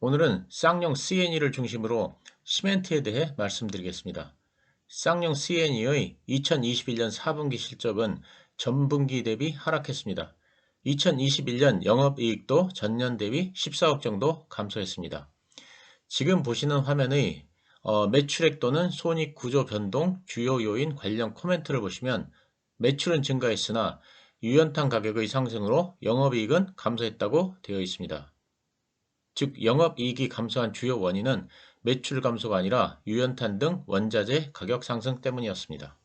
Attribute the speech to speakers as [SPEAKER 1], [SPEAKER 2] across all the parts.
[SPEAKER 1] 오늘은 쌍용 CNE를 중심으로 시멘트에 대해 말씀드리겠습니다. 쌍용 CNE의 2021년 4분기 실적은 전분기 대비 하락했습니다. 2021년 영업이익도 전년 대비 14억 정도 감소했습니다. 지금 보시는 화면의 매출액 또는 손익 구조 변동 주요 요인 관련 코멘트를 보시면 매출은 증가했으나 유연탄 가격의 상승으로 영업이익은 감소했다고 되어 있습니다. 즉 영업이익이 감소한 주요 원인은 매출 감소가 아니라 유연탄 등 원자재 가격 상승 때문이었습니다.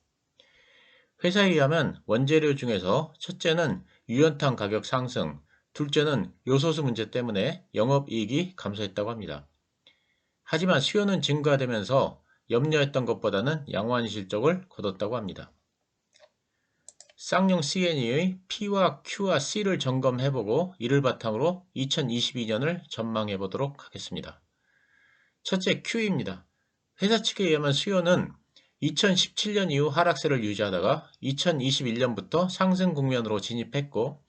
[SPEAKER 1] 회사에 의하면 원재료 중에서 첫째는 유연탄 가격 상승, 둘째는 요소수 문제 때문에 영업이익이 감소했다고 합니다. 하지만 수요는 증가되면서 염려했던 것보다는 양호한 실적을 거뒀다고 합니다. 쌍용 CNE의 P와 Q와 C를 점검해보고 이를 바탕으로 2022년을 전망해보도록 하겠습니다. 첫째 Q입니다. 회사 측에 의하면 수요는 2017년 이후 하락세를 유지하다가 2021년부터 상승 국면으로 진입했고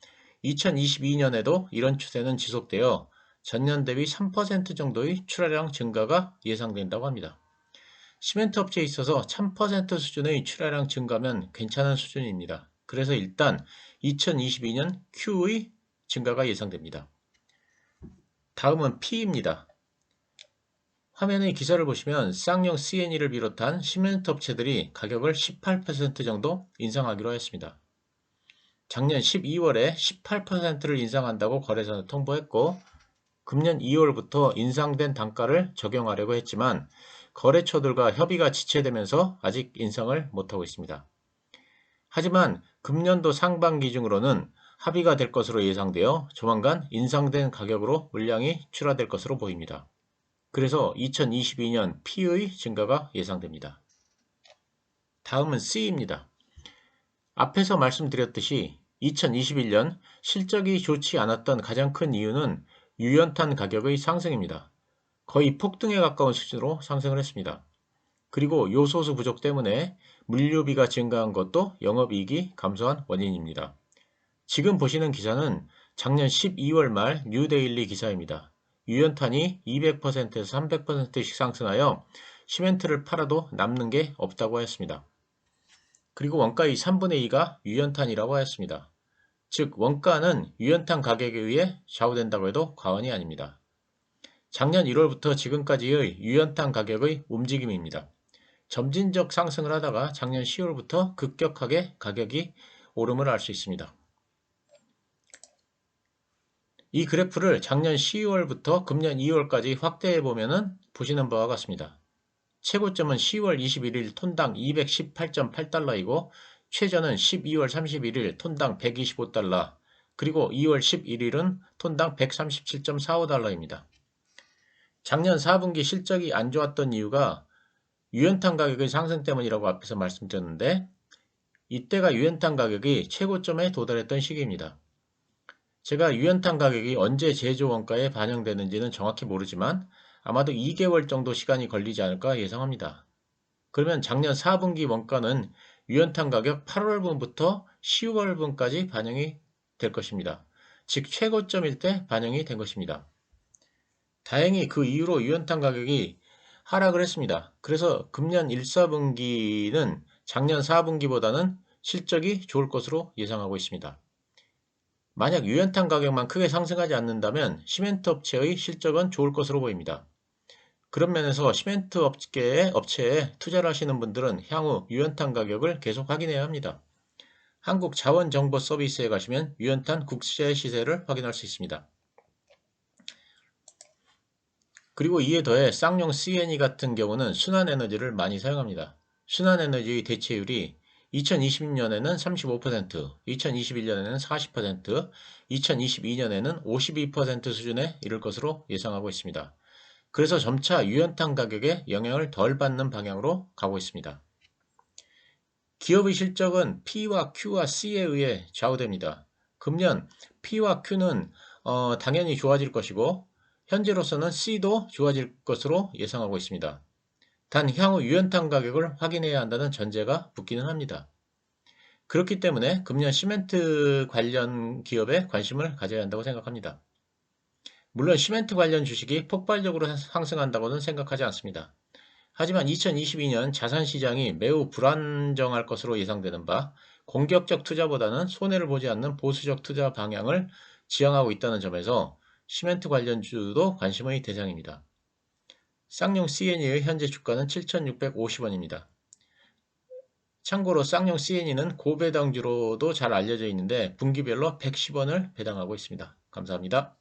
[SPEAKER 1] 2022년에도 이런 추세는 지속되어 전년 대비 3% 정도의 출하량 증가가 예상된다고 합니다. 시멘트 업체에 있어서 1000% 수준의 출하량 증가면 괜찮은 수준입니다. 그래서 일단 2022년 Q의 증가가 예상됩니다. 다음은 P입니다. 화면의 기사를 보시면 쌍용 CNE를 비롯한 시멘트 업체들이 가격을 18% 정도 인상하기로 했습니다. 작년 12월에 18%를 인상한다고 거래소는 통보했고 금년 2월부터 인상된 단가를 적용하려고 했지만 거래처들과 협의가 지체되면서 아직 인상을 못하고 있습니다. 하지만 금년도 상반기 중으로는 합의가 될 것으로 예상되어 조만간 인상된 가격으로 물량이 출하될 것으로 보입니다. 그래서 2022년 P의 증가가 예상됩니다. 다음은 C입니다. 앞에서 말씀드렸듯이 2021년 실적이 좋지 않았던 가장 큰 이유는 유연탄 가격의 상승입니다. 거의 폭등에 가까운 수준으로 상승을 했습니다. 그리고 요소수 부족 때문에 물류비가 증가한 것도 영업이익이 감소한 원인입니다. 지금 보시는 기사는 작년 12월 말 뉴데일리 기사입니다. 유연탄이 200%에서 300%씩 상승하여 시멘트를 팔아도 남는 게 없다고 했습니다. 그리고 원가의 3분의 2가 유연탄이라고 하였습니다. 즉 원가는 유연탄 가격에 의해 좌우된다고 해도 과언이 아닙니다. 작년 1월부터 지금까지의 유연탄 가격의 움직임입니다. 점진적 상승을 하다가 작년 10월부터 급격하게 가격이 오름을 알 수 있습니다. 이 그래프를 작년 12월부터 금년 2월까지 확대해 보면 보시는 바와 같습니다. 최고점은 10월 21일 톤당 218.8달러이고 최저는 12월 31일 톤당 125달러, 그리고 2월 11일은 톤당 137.45달러입니다. 작년 4분기 실적이 안 좋았던 이유가 유연탄 가격의 상승 때문이라고 앞에서 말씀드렸는데 이때가 유연탄 가격이 최고점에 도달했던 시기입니다. 제가 유연탄 가격이 언제 제조 원가에 반영되는지는 정확히 모르지만 아마도 2개월 정도 시간이 걸리지 않을까 예상합니다. 그러면 작년 4분기 원가는 유연탄 가격 8월분부터 10월분까지 반영이 될 것입니다. 즉 최고점일 때 반영이 된 것입니다. 다행히 그 이후로 유연탄 가격이 하락을 했습니다. 그래서 금년 1, 4분기는 작년 4분기보다는 실적이 좋을 것으로 예상하고 있습니다. 만약 유연탄 가격만 크게 상승하지 않는다면 시멘트 업체의 실적은 좋을 것으로 보입니다. 그런 면에서 시멘트 업체에 투자를 하시는 분들은 향후 유연탄 가격을 계속 확인해야 합니다. 한국자원정보서비스에 가시면 유연탄 국제 시세를 확인할 수 있습니다. 그리고 이에 더해 쌍용 CNE 같은 경우는 순환에너지를 많이 사용합니다. 순환에너지의 대체율이 2020년에는 35%, 2021년에는 40%, 2022년에는 52% 수준에 이를 것으로 예상하고 있습니다. 그래서 점차 유연탄 가격에 영향을 덜 받는 방향으로 가고 있습니다. 기업의 실적은 P와 Q와 C에 의해 좌우됩니다. 금년 P와 Q는 당연히 좋아질 것이고 현재로서는 C도 좋아질 것으로 예상하고 있습니다. 단 향후 유연탄 가격을 확인해야 한다는 전제가 붙기는 합니다. 그렇기 때문에 금년 시멘트 관련 기업에 관심을 가져야 한다고 생각합니다. 물론 시멘트 관련 주식이 폭발적으로 상승한다고는 생각하지 않습니다. 하지만 2022년 자산시장이 매우 불안정할 것으로 예상되는 바 공격적 투자보다는 손해를 보지 않는 보수적 투자 방향을 지향하고 있다는 점에서 시멘트 관련주도 관심의 대상입니다. 쌍용 C&E의 현재 주가는 7,650원입니다. 참고로 쌍용 C&E는 고배당주로도 잘 알려져 있는데 분기별로 110원을 배당하고 있습니다. 감사합니다.